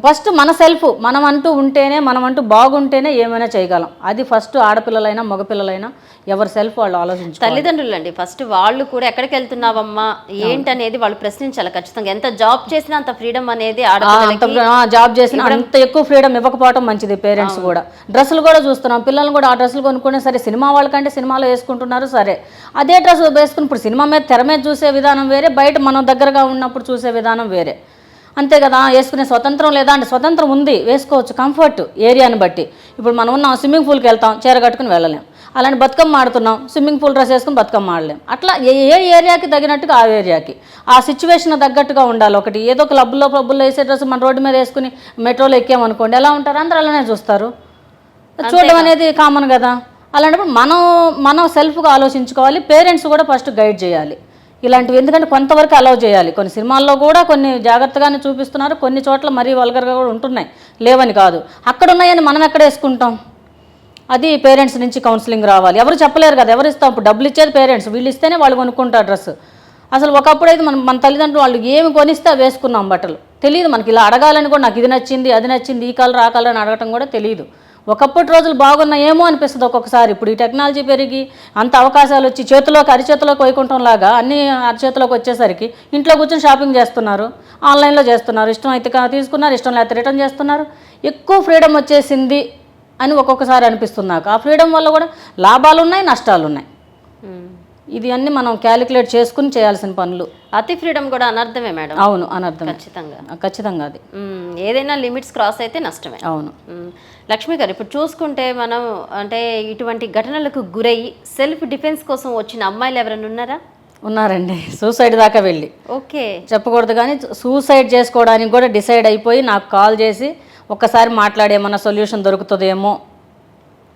ఫస్ట్ మన సెల్ఫ్ మనం అంటూ ఉంటేనే, మనం అంటూ బాగుంటేనే ఏమైనా చేయగలం. అది ఫస్ట్ ఆడపిల్లలైనా మగపిల్లలైనా ఎవరి సెల్ఫ్ వాళ్ళు ఆలోచించాలి. తల్లిదండ్రులు అండి ఫస్ట్ వాళ్ళు కూడా ఎక్కడికి వెళ్తున్నావమ్మా ఏంటనేది వాళ్ళు ప్రశ్నించాలి ఖచ్చితంగా. ఎంత జాబ్ చేసినా అంత ఫ్రీడమ్ అనేది జాబ్ చేసినా అంత ఎక్కువ ఫ్రీడమ్ ఇవ్వకపోవడం మంచిది. పేరెంట్స్ కూడా డ్రెస్సులు కూడా చూస్తున్నాం, పిల్లలు కూడా ఆ డ్రెస్సులు కొనుక్కునే సరే, సినిమా వాళ్ళకంటే సినిమాలో వేసుకుంటున్నారు, సరే అదే డ్రెస్ వేసుకుని ఇప్పుడు సినిమా మీద తెర మీద చూసే విధానం వేరే, బయట మనం దగ్గరగా ఉన్నప్పుడు చూసే విధానం వేరే. అంతే కదా, వేసుకునే స్వతంత్రం లేదా అంటే స్వతంత్రం ఉంది, వేసుకోవచ్చు కంఫర్ట్ ఏరియాని బట్టి. ఇప్పుడు మనం ఉన్నాం స్విమ్మింగ్ పూల్కి వెళ్తాం, చీర కట్టుకుని వెళ్ళలేం. అలాంటి బతుకమ్మ ఆడుతున్నాం, స్విమ్మింగ్ పూల్ డ్రెస్ వేసుకుని బతుకమ్మ ఆడలేం. అట్లా ఏ ఏరియాకి తగినట్టుగా ఆ ఏరియాకి ఆ సిచ్యువేషన్ తగ్గట్టుగా ఉండాలి. ఒకటి ఏదో క్లబ్లో వేసే డ్రెస్ మన రోడ్డు మీద వేసుకుని మెట్రోలో ఎక్కామనుకోండి ఎలా ఉంటారు, అందరూ అలానే చూస్తారు. చూడడం అనేది కామన్ కదా. అలాంటప్పుడు మనం సెల్ఫ్గా ఆలోచించుకోవాలి. పేరెంట్స్ కూడా ఫస్ట్ గైడ్ చేయాలి ఇలాంటివి, ఎందుకంటే కొంతవరకు అలౌ చేయాలి. కొన్ని సినిమాల్లో కూడా కొన్ని జాగ్రత్తగానే చూపిస్తున్నారు, కొన్ని చోట్ల మరీ వల్గర్గా కూడా ఉంటున్నాయి, లేవని కాదు. అక్కడ ఉన్నాయని మనం ఎక్కడ వేసుకుంటాం, అది పేరెంట్స్ నుంచి కౌన్సిలింగ్ రావాలి. ఎవరు చెప్పలేరు కదా, ఎవరు ఇస్తాం, ఇప్పుడు డబ్బులు ఇచ్చేది పేరెంట్స్, వీళ్ళు ఇస్తేనే వాళ్ళు కొనుక్కుంటారు డ్రెస్. అసలు ఒకప్పుడు అయితే మన తల్లిదండ్రులు వాళ్ళు ఏమి కొనిస్తే వేసుకున్నాం బట్టలు, తెలియదు మనకి. ఇలా అడగాలని కూడా నాకు ఇది నచ్చింది అది నచ్చింది ఈ కలర్ ఆ కలర్ అని అడగటం కూడా తెలియదు. ఒకప్పటి రోజులు బాగున్నాయేమో అనిపిస్తుంది ఒక్కొక్కసారి. ఇప్పుడు ఈ టెక్నాలజీ పెరిగి అంత అవకాశాలు వచ్చి అరిచేతిలోకి వైకుంఠం లాగా అన్ని అరిచేతిలోకి వచ్చేసరికి ఇంట్లో కూర్చొని షాపింగ్ చేస్తున్నారు, ఆన్లైన్లో చేస్తున్నారు, ఇష్టం అయితే తీసుకున్నారు, ఇష్టం లేకపోతే రిటర్న్ చేస్తున్నారు. ఎక్కువ ఫ్రీడమ్ వచ్చేసింది అని ఒక్కొక్కసారి అనిపిస్తుంది నాకు. ఆ ఫ్రీడమ్ వల్ల కూడా లాభాలు ఉన్నాయి, నష్టాలు ఉన్నాయి. ఇది అన్ని మనం క్యాలిక్యులేట్ చేసుకుని చేయాల్సిన పనులు. అతి ఫ్రీడమ్ కూడా అనర్థమే మేడం. అవును, అనర్థమే ఖచ్చితంగా. అది ఏదైనా లిమిట్స్ క్రాస్ అయితే నష్టమే. అవును. లక్ష్మి గారు, ఇప్పుడు చూసుకుంటే మనం అంటే ఇటువంటి ఘటనలకు గురయ్యి సెల్ఫ్ డిఫెన్స్ కోసం వచ్చిన అమ్మాయిలు ఎవరైనా ఉన్నారా? ఉన్నారండి, సూసైడ్ దాకా వెళ్ళి. ఓకే, చెప్పకూడదు కానీ సూసైడ్ చేసుకోవడానికి కూడా డిసైడ్ అయిపోయి నాకు కాల్ చేసి ఒక్కసారి మాట్లాడేమన్నా సొల్యూషన్ దొరుకుతుందేమో,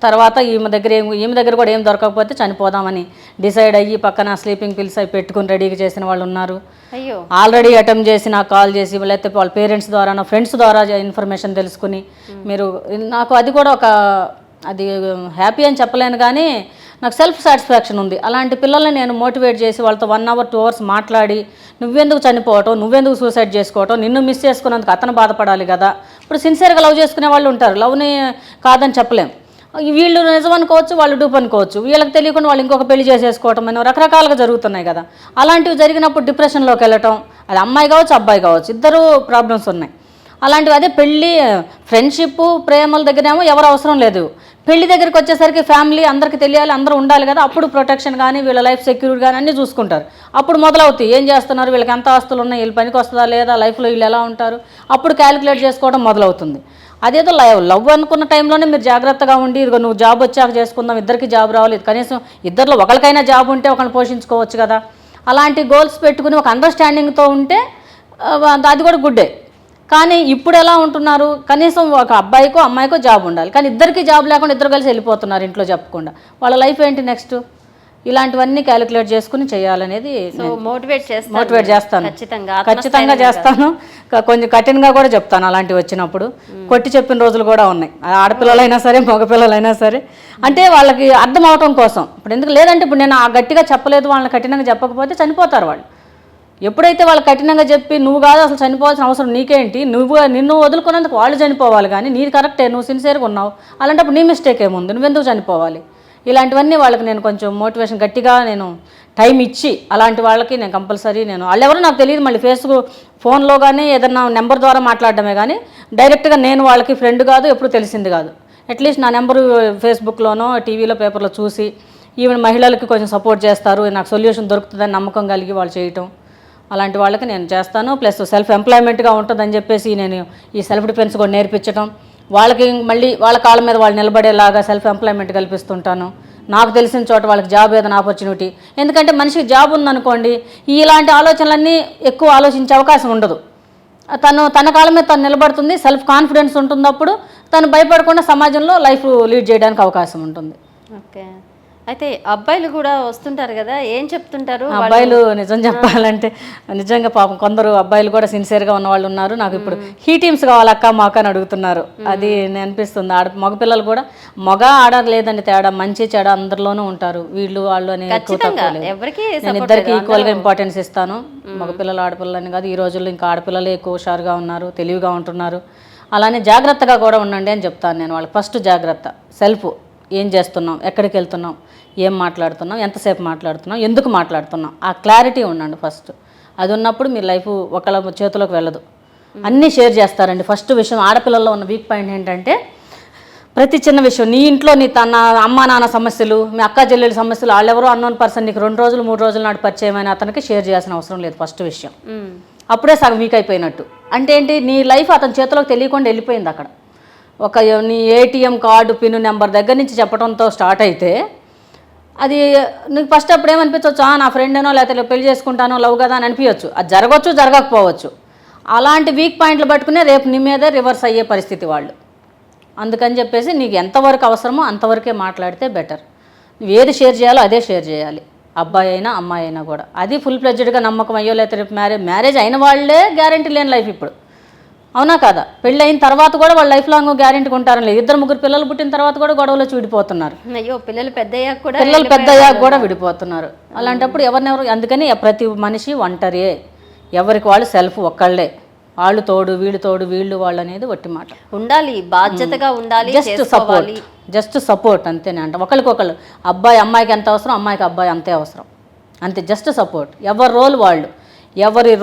తర్వాత ఈమె దగ్గర కూడా ఏం దొరకకపోతే చనిపోదామని డిసైడ్ అయ్యి పక్కన స్లీపింగ్ పిల్స్ అవి పెట్టుకుని రెడీగా చేసిన వాళ్ళు ఉన్నారు. అయ్యో, ఆల్రెడీ అటెంప్ట్ చేసి నాకు కాల్ చేసి, లేకపోతే వాళ్ళ పేరెంట్స్ ద్వారా నా ఫ్రెండ్స్ ద్వారా ఇన్ఫర్మేషన్ తెలుసుకుని మీరు నాకు అది కూడా అది హ్యాపీ అని చెప్పలేను కానీ నాకు సెల్ఫ్ సాటిస్ఫాక్షన్ ఉంది. అలాంటి పిల్లల్ని నేను మోటివేట్ చేసి వాళ్ళతో 1 hour 2 hours మాట్లాడి, నువ్వెందుకు చనిపోవటం, నువ్వెందుకు సూసైడ్ చేసుకోవటం, నిన్ను మిస్ చేసుకున్నందుకు అతను బాధపడాలి కదా. ఇప్పుడు సిన్సియర్గా లవ్ చేసుకునే వాళ్ళు ఉంటారు, లవ్ని కాదని చెప్పలేం. వీళ్ళు నిజం అనుకోవచ్చు, వాళ్ళు డూప్ అనుకోవచ్చు, వీళ్ళకి తెలియకుండా వాళ్ళు ఇంకొక పెళ్లి చేసేసుకోవటం అని రకరకాలుగా జరుగుతున్నాయి కదా. అలాంటివి జరిగినప్పుడు డిప్రెషన్లోకి వెళ్ళటం, అది అమ్మాయి కావచ్చు అబ్బాయి కావచ్చు, ఇద్దరు ప్రాబ్లమ్స్ ఉన్నాయి. అలాంటివి అదే పెళ్ళి ఫ్రెండ్షిప్ ప్రేమల దగ్గరేమో ఎవరు అవసరం లేదు. పెళ్లి దగ్గరికి వచ్చేసరికి ఫ్యామిలీ అందరికీ తెలియాలి, అందరూ ఉండాలి కదా. అప్పుడు ప్రొటెక్షన్ కానీ వీళ్ళ లైఫ్ సెక్యూరిటీ కానీ అన్నీ చూసుకుంటారు. అప్పుడు మొదలవుతాయి ఏం చేస్తున్నారు, వీళ్ళకి ఎంత ఆస్తులు ఉన్నాయి, వీళ్ళు పనికి వస్తుందా లేదా, లైఫ్లో వీళ్ళు ఎలా ఉంటారు, అప్పుడు క్యాలిక్యులేట్ చేసుకోవడం మొదలవుతుంది. అదేదో లవ్ అనుకున్న టైంలోనే మీరు జాగ్రత్తగా ఉండి, ఇదిగో నువ్వు జాబ్ వచ్చాక చేసుకుందాం, ఇద్దరికి జాబ్ రావాలి, కనీసం ఇద్దరిలో ఒకరికైనా జాబ్ ఉంటే ఒకరిని పోషించుకోవచ్చు కదా. అలాంటి గోల్స్ పెట్టుకుని ఒక అండర్స్టాండింగ్తో ఉంటే అది కూడా గుడ్డే. కానీ ఇప్పుడు ఎలా ఉంటున్నారు, కనీసం ఒక అబ్బాయికో అమ్మాయికో జాబ్ ఉండాలి, కానీ ఇద్దరికి జాబ్ లేకుండా ఇద్దరు కలిసి వెళ్ళిపోతున్నారు ఇంట్లో చెప్పకుండా. వాళ్ళ లైఫ్ ఏంటి నెక్స్ట్? ఇలాంటివన్నీ క్యాలిక్యులేట్ చేసుకుని చేయాలనేది మోటివేట్ చేస్తాను, ఖచ్చితంగా చేస్తాను. కొంచెం కఠినంగా కూడా చెప్తాను అలాంటివి వచ్చినప్పుడు. కొట్టి చెప్పిన రోజులు కూడా ఉన్నాయి, ఆడపిల్లలైనా సరే మగపిల్లలైనా సరే. అంటే వాళ్ళకి అర్థం అవటం కోసం. ఇప్పుడు ఎందుకు లేదంటే ఇప్పుడు నేను గట్టిగా చెప్పలేదు, వాళ్ళని కఠినంగా చెప్పకపోతే చనిపోతారు వాళ్ళు. ఎప్పుడైతే వాళ్ళు కఠినంగా చెప్పి నువ్వు కాదు అసలు చనిపోవాల్సిన అవసరం నీకేంటి, నిన్ను వదులుకున్నందుకు వాళ్ళు చనిపోవాలి, కానీ నీది కరెక్టే, నువ్వు సిన్సియర్గా ఉన్నావు, అలాంటప్పుడు నీ మిస్టేక్ ఏముంది, నువ్వెందుకు చనిపోవాలి? ఇలాంటివన్నీ వాళ్ళకి నేను కొంచెం మోటివేషన్ గట్టిగా నేను టైం ఇచ్చి, అలాంటి వాళ్ళకి నేను కంపల్సరీ వాళ్ళు ఎవరో నాకు తెలియదు, మళ్ళీ ఫోన్లో కానీ ఏదన్నా నెంబర్ ద్వారా మాట్లాడడమే కానీ డైరెక్ట్గా నేను వాళ్ళకి ఫ్రెండ్ కాదు, ఎప్పుడు తెలిసింది కాదు. అట్లీస్ట్ నా నెంబరు ఫేస్బుక్లోనో టీవీలో పేపర్లో చూసి ఈవెన్ మహిళలకి కొంచెం సపోర్ట్ చేస్తారు, నాకు సొల్యూషన్ దొరుకుతుందని నమ్మకం కలిగి వాళ్ళు చేయటం, అలాంటి వాళ్ళకి నేను చేస్తాను. ప్లస్ సెల్ఫ్ ఎంప్లాయ్మెంట్గా ఉంటుందని చెప్పేసి నేను ఈ సెల్ఫ్ డిఫెన్స్ కూడా నేర్పించడం, వాళ్ళకి మళ్ళీ వాళ్ళ కాళ్ళ మీద వాళ్ళు నిలబడేలాగా సెల్ఫ్ ఎంప్లాయ్మెంట్ కల్పిస్తుంటాను. నాకు తెలిసిన చోట వాళ్ళకి జాబ్ ఏదైనా ఆపర్చునిటీ, ఎందుకంటే మనిషికి జాబ్ ఉందనుకోండి ఇలాంటి ఆలోచనలన్నీ ఎక్కువ ఆలోచించే అవకాశం ఉండదు. తన కాళ్ళ మీద తను నిలబడుతుంది, సెల్ఫ్ కాన్ఫిడెన్స్ ఉంటుంది, అప్పుడు తను భయపడకుండా సమాజంలో లైఫ్ లీడ్ చేయడానికి అవకాశం ఉంటుంది. ఓకే, అయితే అబ్బాయిలు కూడా వస్తుంటారు కదా, ఏం చెప్తుంటారు అబ్బాయిలు? నిజం చెప్పాలంటే నిజంగా పాపం కొందరు అబ్బాయిలు కూడా సిన్సియర్గా ఉన్న వాళ్ళు ఉన్నారు. నాకు ఇప్పుడు హీ టీమ్స్ కావాలక్క మాకు అని అడుగుతున్నారు. అది అనిపిస్తుంది. మగపిల్లలు కూడా ఆడ లేదండి తేడా, మంచి చెడ అందరిలోనూ ఉంటారు, వీళ్ళు వాళ్ళు అని నేను ఇద్దరికి ఈక్వల్గా ఇంపార్టెన్స్ ఇస్తాను. మగపిల్లలు ఆడపిల్లలని కాదు, ఈ రోజుల్లో ఇంకా ఆడపిల్లలే ఎక్కువ హుషారుగా ఉన్నారు, తెలివిగా ఉంటున్నారు. అలానే జాగ్రత్తగా కూడా ఉండండి అని చెప్తాను నేను వాళ్ళకి. ఫస్ట్ జాగ్రత్త, సెల్ఫ్, ఏం చేస్తున్నాం, ఎక్కడికి వెళ్తున్నాం, ఏం మాట్లాడుతున్నాం, ఎంతసేపు మాట్లాడుతున్నాం, ఎందుకు మాట్లాడుతున్నాం, ఆ క్లారిటీ ఉండండి ఫస్ట్. అది ఉన్నప్పుడు మీ లైఫ్ ఒకళ్ళ చేతిలోకి వెళ్ళదు. అన్నీ షేర్ చేస్తారండి. ఫస్ట్ విషయం, ఆడపిల్లల్లో ఉన్న వీక్ పాయింట్ ఏంటంటే ప్రతి చిన్న విషయం, నీ ఇంట్లో నీ తన అమ్మ నాన్న సమస్యలు, మీ అక్క చెల్లెల సమస్యలు, వాళ్ళెవరో అన్నోన్ పర్సన్ నీకు 2 రోజులు 3 రోజుల నాడు పరిచయం అయిన అతనికి షేర్ చేయాల్సిన అవసరం లేదు. ఫస్ట్ విషయం, అప్పుడే సగం వీక్ అయిపోయినట్టు. అంటే ఏంటి, నీ లైఫ్ అతని చేతిలోకి తెలియకుండా వెళ్ళిపోయింది. అక్కడ ఒక నీ ఏటీఎం కార్డు పిన్ నెంబర్ దగ్గర నుంచి చెప్పడంతో స్టార్ట్ అయితే అది నీకు ఫస్ట్ అప్పుడు ఏమనిపించవచ్చు, నా ఫ్రెండ్ ఏనో లేకపోతే పెళ్లి చేసుకుంటానో లవ్ కదా అని అనిపించవచ్చు. అది జరగవచ్చు, జరగకపోవచ్చు. అలాంటి వీక్ పాయింట్లు పట్టుకునే రేపు నీ మీదే రివర్స్ అయ్యే పరిస్థితి వాళ్ళు. అందుకని చెప్పేసి నీకు ఎంతవరకు అవసరమో అంతవరకే మాట్లాడితే బెటర్. నువ్వు ఏది షేర్ చేయాలో అదే షేర్ చేయాలి, అబ్బాయి అయినా అమ్మాయి అయినా కూడా. అది ఫుల్ ఫ్లెడ్జ్డ్గా నమ్మకం అయ్యో లేకపోతే రేపు మ్యారేజ్ అయిన వాళ్ళే గ్యారెంటీ లేని లైఫ్ ఇప్పుడు, అవునా కాదా? పెళ్ళి అయిన తర్వాత కూడా వాళ్ళు లైఫ్ లాంగ్ గ్యారెంటీగా ఉంటారని లేదు. 2-3 పిల్లలు పుట్టిన తర్వాత కూడా గొడవలో విడిపోతున్నారు. అయ్యో, పిల్లలు పెద్దయ్యాక కూడా విడిపోతున్నారు. అలాంటప్పుడు ఎవరినెవరు, అందుకని ప్రతి మనిషి ఒంటరియే, ఎవరికి వాళ్ళు సెల్ఫ్ ఒక్కళ్ళే, వాళ్ళు తోడు వీళ్ళు తోడు వీళ్ళు వాళ్ళు అనేది ఒట్టి మాట. ఉండాలి, బాధ్యతగా ఉండాలి, జస్ట్ సపోర్ట్ అంతేనే. అంట ఒకరికొకళ్ళు, అబ్బాయి అమ్మాయికి ఎంత అవసరం, అమ్మాయికి అబ్బాయి అంతే అవసరం, అంతే. జస్ట్ సపోర్ట్, ఎవరి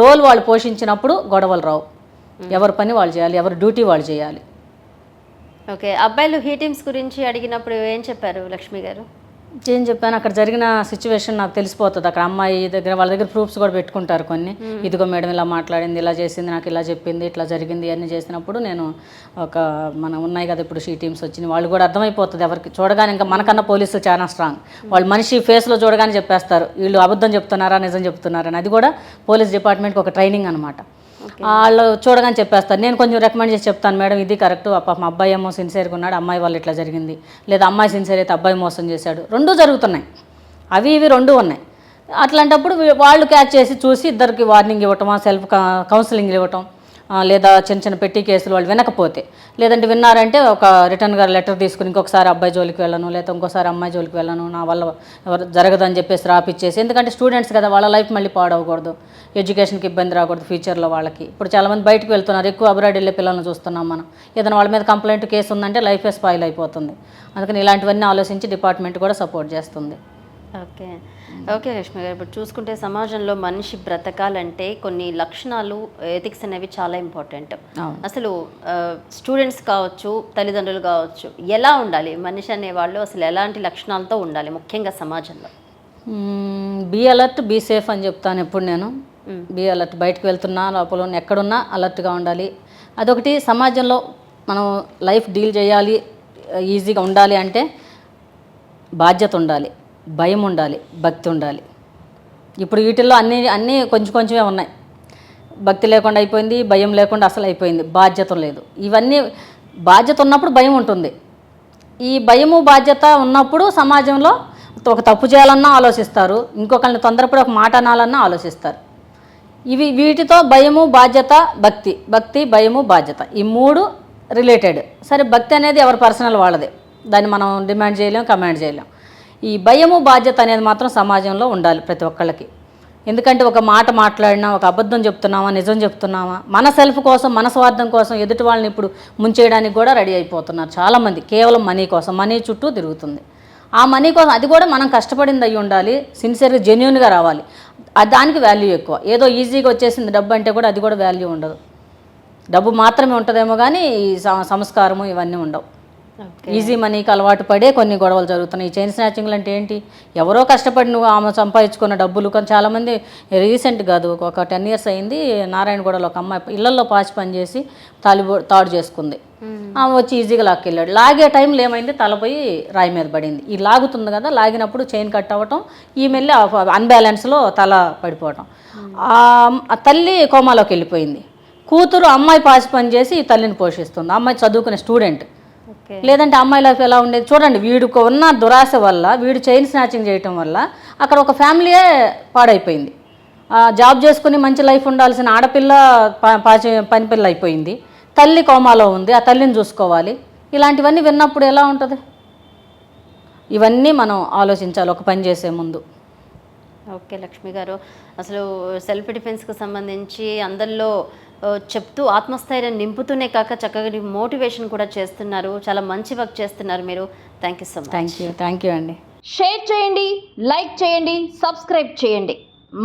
రోల్ వాళ్ళు పోషించినప్పుడు గొడవలు రావు. ఎవరి పని వాళ్ళు చేయాలి, ఎవరి డ్యూటీ వాళ్ళు చేయాలి. ఓకే, అబ్బాయిలు హీ టీమ్స్ గురించి అడిగినప్పుడు ఏం చెప్పారు లక్ష్మి గారు? ఏం చెప్పాను, అక్కడ జరిగిన సిచ్యువేషన్ నాకు తెలిసిపోతుంది. అక్కడ అమ్మాయి దగ్గర వాళ్ళ దగ్గర ప్రూఫ్స్ కూడా పెట్టుకుంటారు కొన్ని. ఇదిగో మేడం ఇలా మాట్లాడింది, ఇలా చేసింది, నాకు ఇలా చెప్పింది, ఇట్లా జరిగింది అన్నీ చేసినప్పుడు నేను మనం ఉన్నాయి కదా ఇప్పుడు షీ టీమ్స్ వచ్చినాయి, వాళ్ళు కూడా అర్థమైపోతుంది ఎవరికి చూడగానే. ఇంకా మనకన్నా పోలీసులు చాలా స్ట్రాంగ్, వాళ్ళు మనిషి ఫేస్లో చూడగానే చెప్పేస్తారు వీళ్ళు అబద్ధం చెప్తున్నారా నిజం చెప్తున్నారని. అది కూడా పోలీస్ డిపార్ట్మెంట్కి ఒక ట్రైనింగ్ అనమాట. వాళ్ళు చూడగానే చెప్పేస్తారు. నేను కొంచెం రికమెండ్ చేసి చెప్తాను, మేడం ఇది కరెక్ట్, మా అబ్బాయి ఏమో సిన్సియర్గా ఉన్నాడు, అమ్మాయి వాళ్ళు ఇట్లా జరిగింది, లేదా అమ్మాయి సిన్సియర్ అయితే అబ్బాయి మోసం చేశాడు, 2 జరుగుతున్నాయి, అవి ఇవి 2 ఉన్నాయి. అట్లాంటప్పుడు వాళ్ళు క్యాచ్ చేసి చూసి ఇద్దరికి వార్నింగ్ ఇవ్వటం, సెల్ఫ్ కౌన్సిలింగ్ ఇవ్వటం, లేదా చిన్న చిన్న పెట్టి కేసులు వాళ్ళు వినకపోతే, లేదంటే విన్నారంటే ఒక రిటర్న్గా లెటర్ తీసుకుని ఇంకొకసారి అబ్బాయి జోలికి వెళ్ళను, లేదా ఇంకోసారి అమ్మాయి జోలికి వెళ్ళను, నా వల్ల ఎవరు జరగదని చెప్పేసి రాపిచ్చేసి, ఎందుకంటే స్టూడెంట్స్ కదా, వాళ్ళ లైఫ్ మళ్ళీ పాడవకూడదు, ఎడ్యుకేషన్కి ఇబ్బంది రాకూడదు ఫ్యూచర్లో వాళ్ళకి. ఇప్పుడు చాలామంది బయటకు వెళ్తున్నారు, ఎక్కువ అబ్రాడ్ వెళ్ళే పిల్లల్ని చూస్తున్నాం మనం. ఏదైనా వాళ్ళ మీద కంప్లైంట్ కేసు ఉందంటే లైఫే స్పాయిల్ అయిపోతుంది. అందుకని ఇలాంటివన్నీ ఆలోచించి డిపార్ట్మెంట్ కూడా సపోర్ట్ చేస్తుంది. ఓకే ఓకే లక్ష్మి గారు, ఇప్పుడు చూసుకుంటే సమాజంలో మనిషి బ్రతకాలంటే కొన్ని లక్షణాలు, ఎథిక్స్ అనేవి చాలా ఇంపార్టెంట్. అసలు స్టూడెంట్స్ కావచ్చు, తల్లిదండ్రులు కావచ్చు, ఎలా ఉండాలి మనిషి అనేవాళ్ళు, అసలు ఎలాంటి లక్షణాలతో ఉండాలి ముఖ్యంగా సమాజంలో? బీ అలర్ట్, బీ సేఫ్ అని చెప్తాను ఎప్పుడు నేను. బీ అలర్ట్, బయటకు వెళ్తున్నా లోపల ఎక్కడున్నా అలర్ట్గా ఉండాలి. అదొకటి. సమాజంలో మనం లైఫ్ డీల్ చేయాలి, ఈజీగా ఉండాలి అంటే బాధ్యత ఉండాలి, భయం ఉండాలి, భక్తి ఉండాలి. ఇప్పుడు వీటిల్లో అన్నీ కొంచెం కొంచెమే ఉన్నాయి. భక్తి లేకుండా అయిపోయింది, భయం లేకుండా అసలు అయిపోయింది, బాధ్యత లేదు. ఇవన్నీ బాధ్యత ఉన్నప్పుడు భయం ఉంటుంది. ఈ భయము బాధ్యత ఉన్నప్పుడు సమాజంలో ఒక తప్పు చేయాలన్నా ఆలోచిస్తారు, ఇంకొకరిని తొందరపడి ఒక మాట అనాలన్నా ఆలోచిస్తారు. వీటితో భయము, బాధ్యత, భక్తి, భయము, బాధ్యత, ఈ మూడు రిలేటెడ్. సరే, భక్తి అనేది ఎవరి పర్సనల్ వాళ్ళదే, దాన్ని మనం డిమాండ్ చేయలేం, కమాండ్ చేయలేం. ఈ భయము, బాధ్యత అనేది మాత్రం సమాజంలో ఉండాలి ప్రతి ఒక్కళ్ళకి. ఎందుకంటే ఒక మాట మాట్లాడినా, ఒక అబద్ధం చెప్తున్నామా, నిజం చెప్తున్నామా, మన సెల్ఫ్ కోసం, మన స్వార్థం కోసం ఎదుటి వాళ్ళని ఇప్పుడు ముంచేయడానికి కూడా రెడీ అయిపోతున్నారు చాలామంది. కేవలం మనీ కోసం, మనీ చుట్టూ తిరుగుతుంది. ఆ మనీ కోసం, అది కూడా మనం కష్టపడింది అయ్యి ఉండాలి, సిన్సియర్గా, జెన్యూన్గా రావాలి. దానికి వాల్యూ ఎక్కువ. ఏదో ఈజీగా వచ్చేసింది డబ్బు అంటే కూడా అది కూడా వాల్యూ ఉండదు. డబ్బు మాత్రమే ఉంటుందేమో కానీ ఈ సంస్కారము ఇవన్నీ ఉండవు. ఈజీ మనీకి అలవాటు పడే కొన్ని గొడవలు జరుగుతున్నాయి. ఈ చైన్ స్నాచింగ్లు అంటే ఏంటి? ఎవరో కష్టపడి నువ్వు ఆమె సంపాదించుకున్న డబ్బులు. కానీ చాలామంది రీసెంట్ కాదు, ఒక 10 years అయింది, నారాయణగూడలో ఒక అమ్మాయి ఇళ్లలో పాచి పని చేసి తాడు చేసుకుంది. ఆమె వచ్చి ఈజీగా లాక్కెళ్ళాడు. లాగే టైంలో ఏమైంది, తలపోయి రాయి మీద పడింది. ఈ లాగుతుంది కదా, లాగినప్పుడు చైన్ కట్ అవ్వటం, ఈమెల్లి అన్బ్యాలెన్స్లో తల పడిపోవటం. ఆ తల్లి కోమాలోకి వెళ్ళిపోయింది. కూతురు అమ్మాయి పాచి పని చేసి ఈ తల్లిని పోషిస్తుంది. అమ్మాయి చదువుకునే స్టూడెంట్. లేదంటే అమ్మాయి లైఫ్ ఎలా ఉండేది చూడండి. వీడికి ఉన్న దురాశ వల్ల, వీడు చైన్ స్నాచింగ్ చేయటం వల్ల అక్కడ ఒక ఫ్యామిలీయే పాడైపోయింది. జాబ్ చేసుకుని మంచి లైఫ్ ఉండాల్సిన ఆడపిల్ల పని పిల్ల అయిపోయింది. తల్లి కోమాలో ఉంది, ఆ తల్లిని చూసుకోవాలి. ఇలాంటివన్నీ విన్నప్పుడు ఎలా ఉంటుంది? ఇవన్నీ మనం ఆలోచించాలి ఒక పని చేసే ముందు. ఓకే లక్ష్మి గారు, అసలు సెల్ఫ్ డిఫెన్స్కి సంబంధించి అందరిలో చెప్తూ ఆత్మస్థైర్యం నింపుతూనే కాక చక్కగా మోటివేషన్ కూడా చేస్తున్నారు. చాలా మంచి వర్క్ చేస్తున్నారు మీరు. Thank you so much. Thank you అండి. షేర్ చేయండి, లైక్ చేయండి, సబ్స్క్రైబ్ చేయండి.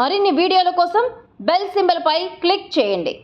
మరిన్ని వీడియోల కోసం బెల్ సింబల్పై క్లిక్ చేయండి.